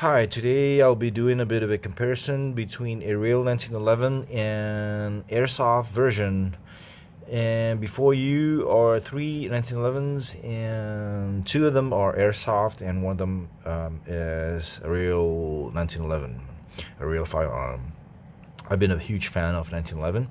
Hi, today I'll be doing a bit of a comparison between a real 1911 and Airsoft version. And before you are three 1911s, and two of them are Airsoft, and one of them is a real 1911, a real firearm. I've been a huge fan of 1911,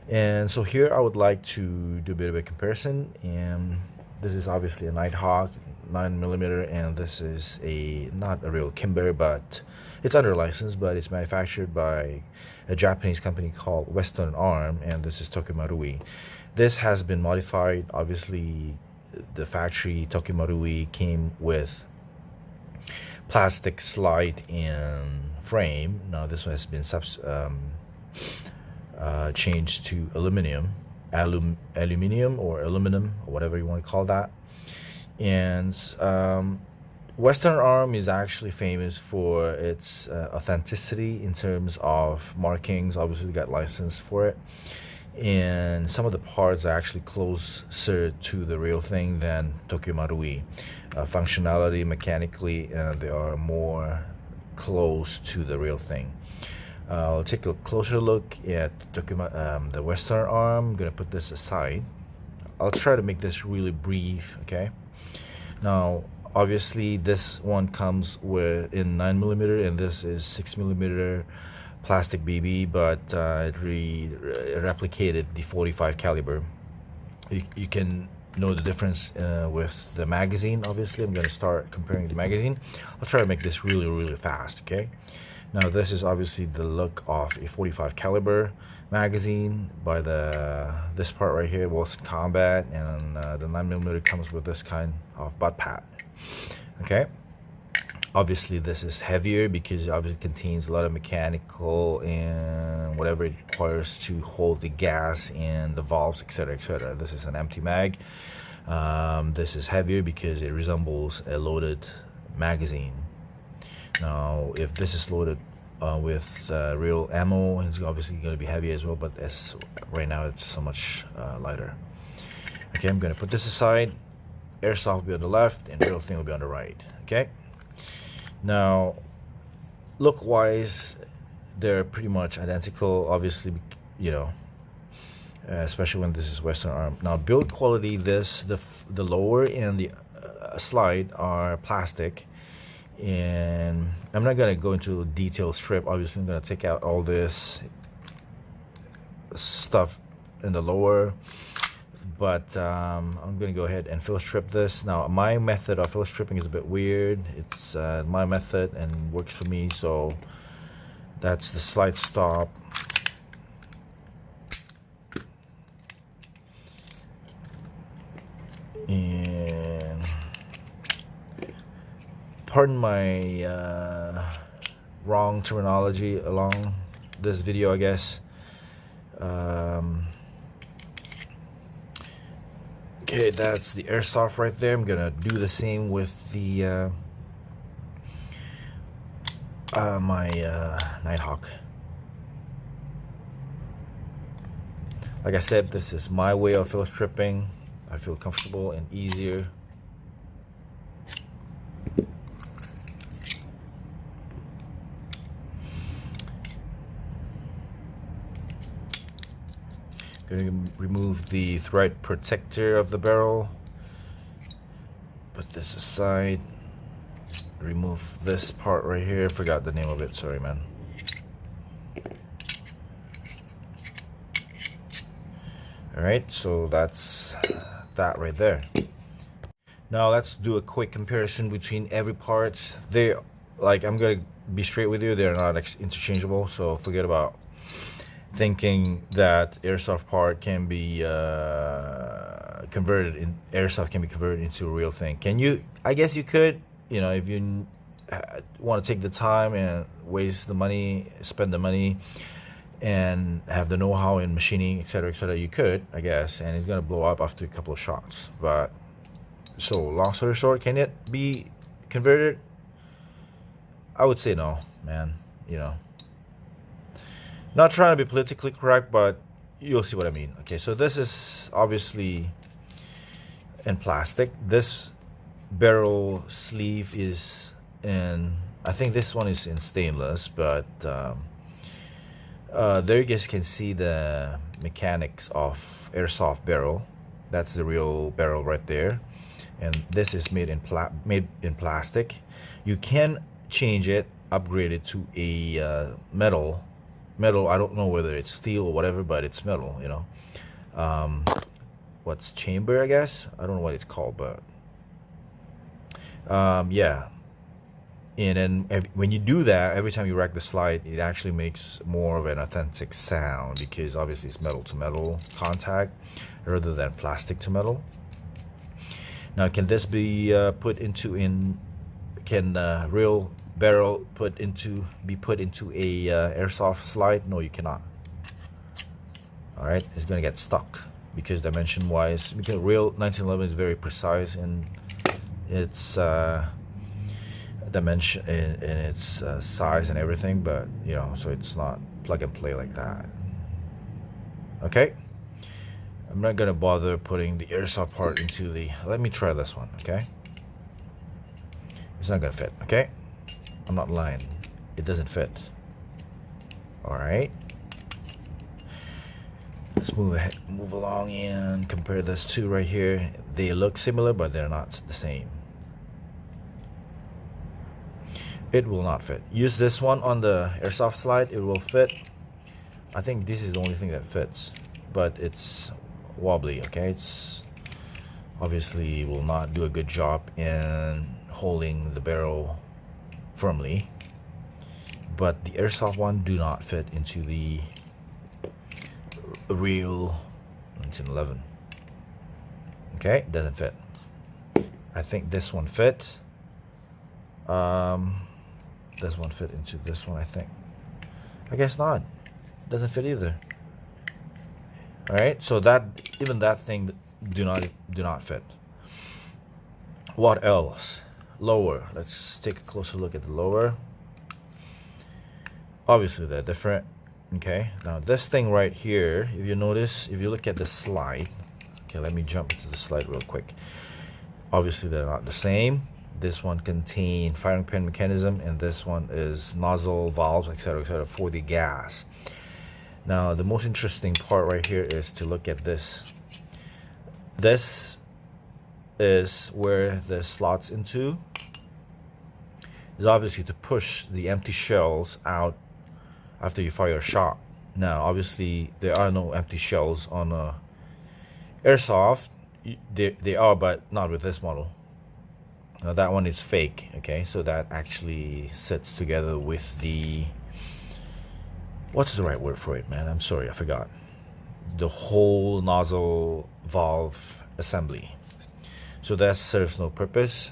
and so here I would like to do a bit of a comparison. And this is obviously a Nighthawk 9mm, and this is a not a real Kimber, but it's under license, but it's manufactured by a Japanese company called Western Arm, and this is Tokimarui. This has been modified. Obviously, the factory Tokimarui came with plastic slide and frame. Now this one has been changed to aluminum or aluminum, or whatever you want to call that. And Western Arm is actually famous for its authenticity in terms of markings. Obviously, they got license for it, and some of the parts are actually closer to the real thing than Tokyo Marui. Functionality, mechanically, they are more close to the real thing. I'll take a closer look at the Western Arm. I'm gonna put this aside. I'll try to make this really brief, okay? Now, obviously, this one comes with in 9mm, and this is 6mm plastic BB, but it replicated the 45 caliber. You can know the difference with the magazine. Obviously, I'm going to start comparing the magazine. I'll try to make this really fast, okay? Now, this is obviously the look of a 45 caliber magazine by this part right here, Wilson Combat, and the 9mm comes with this kind of butt pad. Okay, obviously this is heavier because it obviously contains a lot of mechanical and whatever it requires to hold the gas and the valves, etc. This is an empty mag. This is heavier because it resembles a loaded magazine. Now, if this is loaded with real ammo, it's obviously going to be heavy as well, but right now it's so much lighter. Okay, I'm going to put this aside. Airsoft will be on the left and real thing will be on the right. Okay, now look wise they're pretty much identical, obviously, you know, especially when this is Western Arm. Now, build quality, the lower and the slide are plastic, and I'm not going to go into detailed strip. Obviously, I'm going to take out all this stuff in the lower, but I'm going to go ahead and fill strip this. Now, my method of fill stripping is a bit weird. It's my method and works for me. So that's the slide stop. And pardon my wrong terminology along this video, I guess. Okay, that's the Airsoft right there. I'm gonna do the same with the my Nighthawk. Like I said, this is my way of fill stripping. I feel comfortable and easier. Going to remove the thread protector of the barrel. Put this aside. Remove this part right here. Forgot the name of it. Sorry, man. Alright, so that's that right there. Now let's do a quick comparison between every part. They, like, I'm going to be straight with you, they're not interchangeable, so forget about thinking that Airsoft part can be converted in Airsoft can be converted into a real thing. Can you? I guess you could, you know, if you want to take the time and waste the money, spend the money, and have the know-how in machining, etc., you could, I guess, and it's gonna blow up after a couple of shots. But so, long story short, can it be converted? I would say no, man. You know, not trying to be politically correct, but you'll see what I mean. Okay, so this is obviously in plastic. This barrel sleeve is in I think this one is in stainless, but there you guys can see the mechanics of airsoft barrel. That's the real barrel right there, and this is made in plastic. You can change it, upgrade it to a metal. I don't know whether it's steel or whatever, but it's metal, you know. What's chamber, I guess? I don't know what it's called, but yeah. And then when you do that, every time you rack the slide, it actually makes more of an authentic sound, because obviously it's metal to metal contact rather than plastic to metal. Now, can this be put into real barrel be put into a airsoft slide? No, you cannot. All right, it's gonna get stuck because dimension wise, because real 1911 is very precise in its dimension in its size and everything, but you know, so it's not plug and play like that. Okay, I'm not gonna bother putting the airsoft part into the, let me try this one. Okay, it's not gonna fit. Okay, I'm not lying, it doesn't fit. All right, let's move along and compare this two right here. They look similar, but they're not the same. It will not fit. Use this one on the airsoft slide, it will fit. I think this is the only thing that fits, but it's wobbly. Okay, it's obviously will not do a good job in holding the barrel firmly, but the airsoft one do not fit into the real 1911. Okay, doesn't fit. I think this one fits. This one fit into this one, I think. I guess not. Doesn't fit either. All right, so that, even that thing do not fit. What else? Lower. Let's take a closer look at the lower. Obviously they're different. Okay, now this thing right here, if you notice, if you look at the slide, okay, let me jump into the slide real quick. Obviously they're not the same. This one contains firing pin mechanism, and this one is nozzle, valves, etc., for the gas. Now, the most interesting part right here is to look at this. This is where the slots into. Is obviously to push the empty shells out after you fire a shot. Now, obviously, there are no empty shells on a airsoft. They are, but not with this model. Now that one is fake. Okay, so that actually sits together with the, what's the right word for it, man? I'm sorry, I forgot. The whole nozzle valve assembly. So that serves no purpose.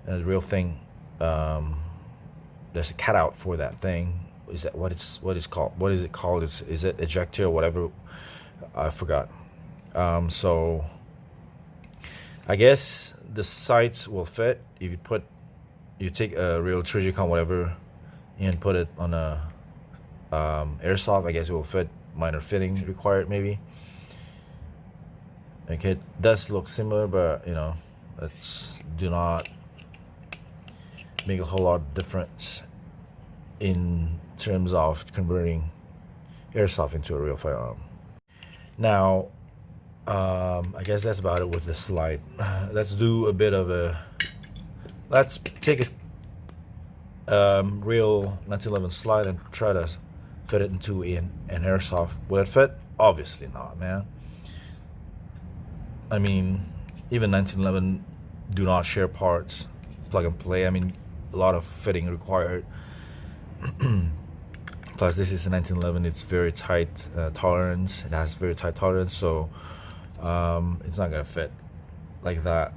And the real thing, there's a cutout for that thing. Is that what is it called? Is it ejector or whatever? I forgot. So I guess the sights will fit if you take a real Trigicon whatever and put it on a airsoft. I guess it will fit. Minor fitting required maybe. Okay, it does look similar, but you know, let's do not make a whole lot of difference in terms of converting airsoft into a real firearm. Now, I guess that's about it with the slide. Let's do a bit of a, let's take a real 1911 slide and try to fit it into an airsoft. Will it fit? Obviously not, man. I mean, even 1911 do not share parts, plug and play. I mean, a lot of fitting required. Plus, this is a 1911. It's very tight tolerance. It has very tight tolerance, so it's not gonna fit like that.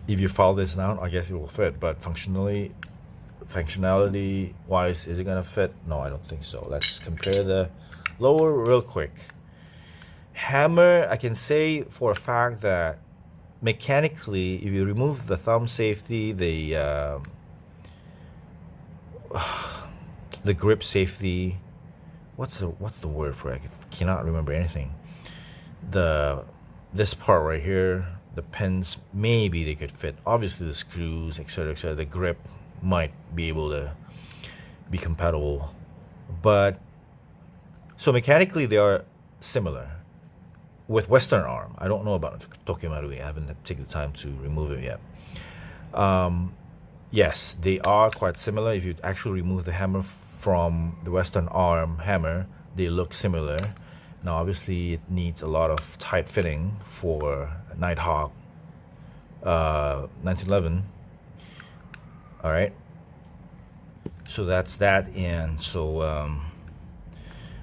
If you file this down, I guess it will fit, but functionality wise, is it gonna fit? No, I don't think so. Let's compare the lower real quick. Hammer, I can say for a fact that mechanically, if you remove the thumb safety, the grip safety, what's the word for it? I cannot remember anything. This part right here, the pins, maybe they could fit. Obviously the screws, etc., the grip, might be able to be compatible. But so mechanically they are similar with Western arm. I don't know about Tokyo Marui. I haven't taken the time to remove it yet. Yes, they are quite similar. If you actually remove the hammer from the Western arm hammer, they look similar. Now obviously it needs a lot of tight fitting for Nighthawk 1911. All right, so that's that. And so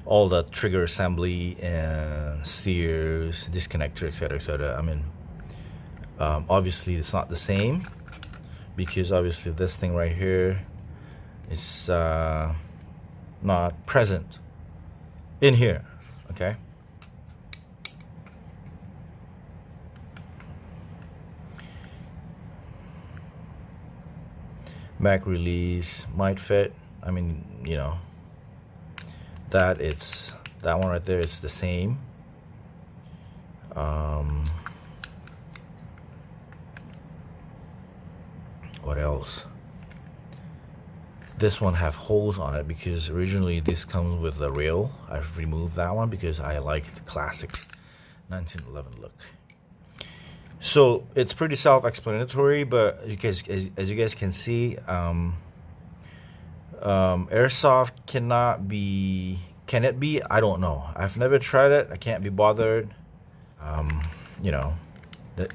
all the trigger assembly and steers, disconnector, etc. I mean, obviously it's not the same, because obviously this thing right here is not present in here. Okay, back release might fit. I mean, you know, that it's that one right there is the same. What else? This one have holes on it because originally this comes with a rail. I've removed that one because I like the classic 1911 look. So it's pretty self-explanatory, but you guys, as you guys can see, Airsoft cannot be. Can it be? I don't know. I've never tried it. I can't be bothered. You know,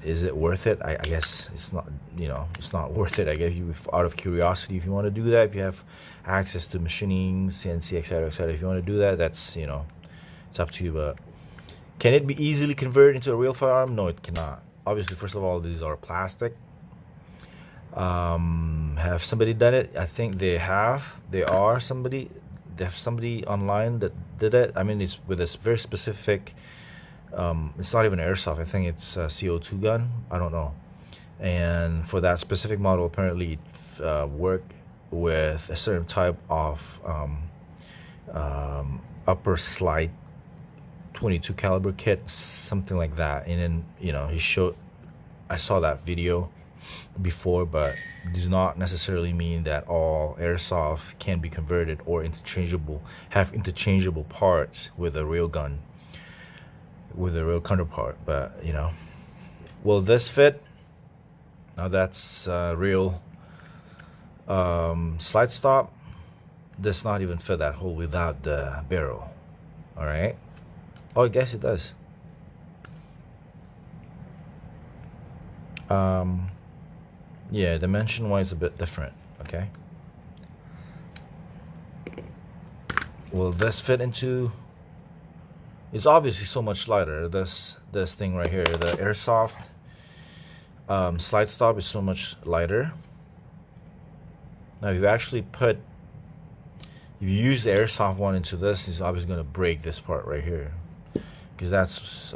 is it worth it? I guess it's not. You know, it's not worth it. I guess you, out of curiosity, if you want to do that, if you have access to machining, CNC, etc., etc., if you want to do that, that's, you know, it's up to you. But can it be easily converted into a real firearm? No, it cannot. Obviously, first of all, these are plastic. Have somebody done it? I think they have. They have somebody online that did it. I mean, it's with a very specific. It's not even Airsoft. I think it's a CO2 gun. I don't know. And for that specific model, apparently it worked with a certain type of upper slide 22 caliber kit, something like that. And then, you know, I saw that video before, but it does not necessarily mean that all Airsoft can be converted or have interchangeable parts with a real gun, with a real counterpart. But, you know, will this fit? Now that's real slide stop. Does not even fit that hole without the barrel. All right. Oh, I guess it does. Yeah, dimension wise a bit different. Okay. Will this fit into? It's obviously so much lighter. This thing right here, the Airsoft slide stop, is so much lighter. Now, if you actually if you use the Airsoft one into this, it's obviously going to break this part right here, because that's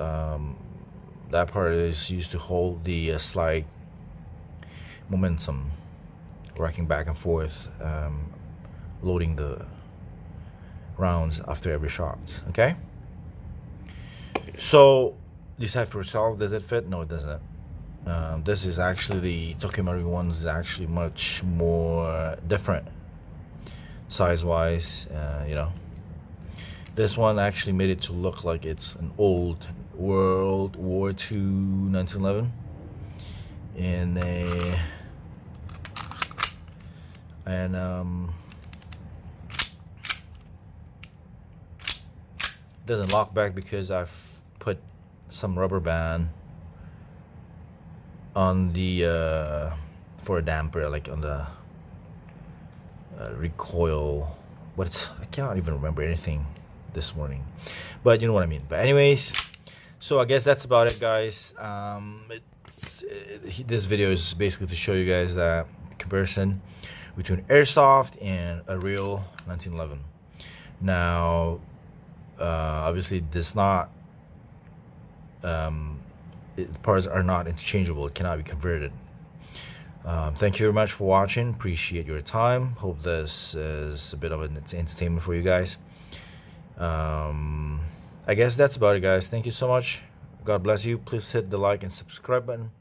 that part is used to hold the slide momentum, rocking back and forth, loading the rounds after every shot. Okay, so decide for yourself. Does it fit? No, it doesn't. This is actually, the Tokyo Marui one is actually much more different size wise. You know, this one actually made it to look like it's an old World War II 1911 doesn't lock back because I've put some rubber band on the for a damper, like on the recoil. I cannot even remember anything this morning, but you know what I mean. But anyways, so I guess that's about it, guys. This video is basically to show you guys that comparison between Airsoft and a real 1911. Now, obviously, does not. Parts are not interchangeable. It cannot be converted. Thank you very much for watching. Appreciate your time. Hope this is a bit of an entertainment for you guys. I guess that's about it, guys. Thank you so much. God bless you. Please hit the like and subscribe button.